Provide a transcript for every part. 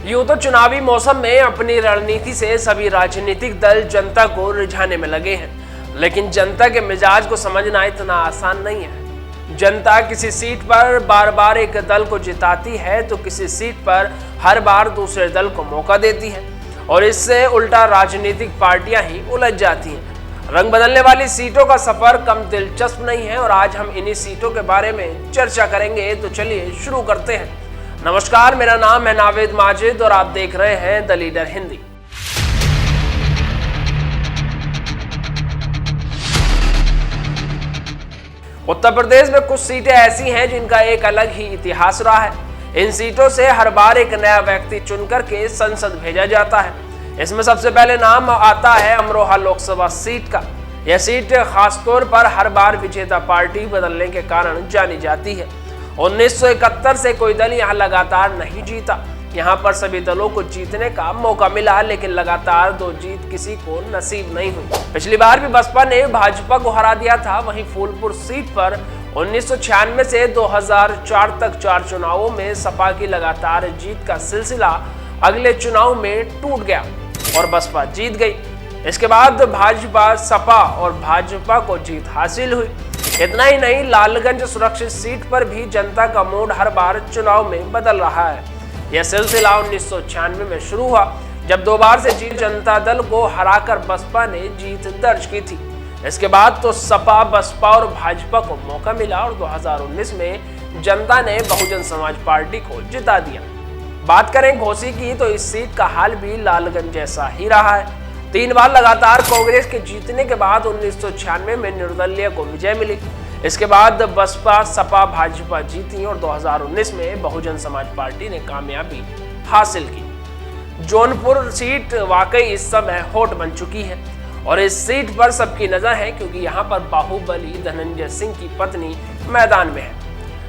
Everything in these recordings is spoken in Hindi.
यूं तो चुनावी मौसम में अपनी रणनीति से सभी राजनीतिक दल जनता को रिझाने में लगे हैं, लेकिन जनता के मिजाज को समझना इतना आसान नहीं है। जनता किसी सीट पर बार बार एक दल को जिताती है तो किसी सीट पर हर बार दूसरे दल को मौका देती है और इससे उल्टा राजनीतिक पार्टियां ही उलझ जाती हैं। रंग बदलने वाली सीटों का सफर कम दिलचस्प नहीं है और आज हम इन्हीं सीटों के बारे में चर्चा करेंगे। तो चलिए शुरू करते हैं। नमस्कार, मेरा नाम है नावेद माजिद और आप देख रहे हैं द लीडर हिंदी। उत्तर प्रदेश में कुछ सीटें ऐसी हैं जिनका एक अलग ही इतिहास रहा है। इन सीटों से हर बार एक नया व्यक्ति चुनकर के संसद भेजा जाता है। इसमें सबसे पहले नाम आता है अमरोहा लोकसभा सीट का। यह सीट खासतौर पर हर बार विजेता पार्टी बदलने के कारण जानी जाती है। 1971 से कोई दल यहां लगातार नहीं जीता। यहां पर सभी दलों को जीतने का मौका मिला, लेकिन लगातार 2 जीत किसी को नसीब नहीं हुई। पिछली बार भी बसपा ने भाजपा को हरा दिया था। वहीं फूलपुर सीट पर 1996 से 2004 तक 4 चुनावों में सपा की लगातार जीत का सिलसिला अगले चुनाव में टूट गया और बसपा जीत गई। इसके बाद भाजपा, सपा और भाजपा को जीत हासिल हुई। इतना ही नहीं, लालगंज सुरक्षित सीट पर भी जनता का मूड हर बार चुनाव में बदल रहा है। यह सिलसिला 1996 में शुरू हुआ, जब 2 बार से जीत जनता दल को हराकर बसपा ने जीत दर्ज की थी। इसके बाद तो सपा, बसपा और भाजपा को मौका मिला और 2019 में जनता ने बहुजन समाज पार्टी को जिता दिया। बात करें घोसी की तो इस सीट का हाल भी लालगंज जैसा ही रहा है। 3 बार लगातार कांग्रेस के जीतने के बाद 1996 में निर्दलीय को विजय मिली। इसके बाद बसपा, सपा, भाजपा जीती और 2019 में बहुजन समाज पार्टी ने कामयाबी हासिल की। जौनपुर सीट वाकई इस समय हॉट बन चुकी है और इस सीट पर सबकी नजर है, क्योंकि यहाँ पर बाहुबली धनंजय सिंह की पत्नी मैदान में है।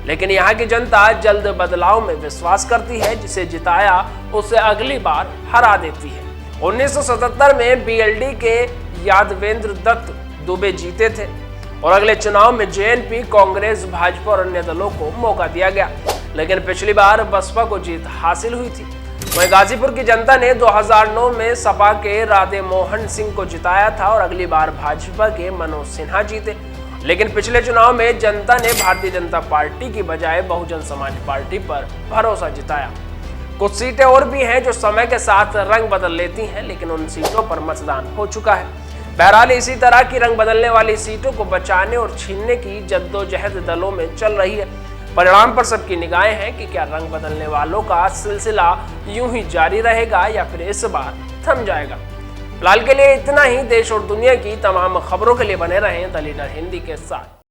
लेकिन यहाँ की जनता जल्द बदलाव में विश्वास करती है। जिसे जिताया उसे अगली बार हरा देती है। 1977 में बीएलडी के यादवेंद्र दत्त दुबे जीते थे और अगले चुनाव में जेएनपी, कांग्रेस, भाजपा और अन्य दलों को मौका दिया गया, लेकिन पिछली बार बसपा को जीत हासिल हुई थी। वहीं गाजीपुर की जनता ने 2009 में सपा के राधे मोहन सिंह को जिताया था और अगली बार भाजपा के मनोज सिन्हा जीते, लेकिन पिछले चुनाव में जनता ने भारतीय जनता पार्टी की बजाय बहुजन समाज पार्टी पर भरोसा जिताया। कुछ सीटें और भी हैं जो समय के साथ रंग बदल लेती हैं, लेकिन उन सीटों पर मतदान हो चुका है। बहरहाल इसी तरह की रंग बदलने वाली सीटों को बचाने और छीनने की जद्दोजहद दलों में चल रही है। परिणाम पर सबकी निगाहें हैं कि क्या रंग बदलने वालों का सिलसिला यूं ही जारी रहेगा या फिर इस बार थम जाएगा। फिलहाल के लिए इतना ही। देश और दुनिया की तमाम खबरों के लिए बने रहें द लीडर हिंदी के साथ।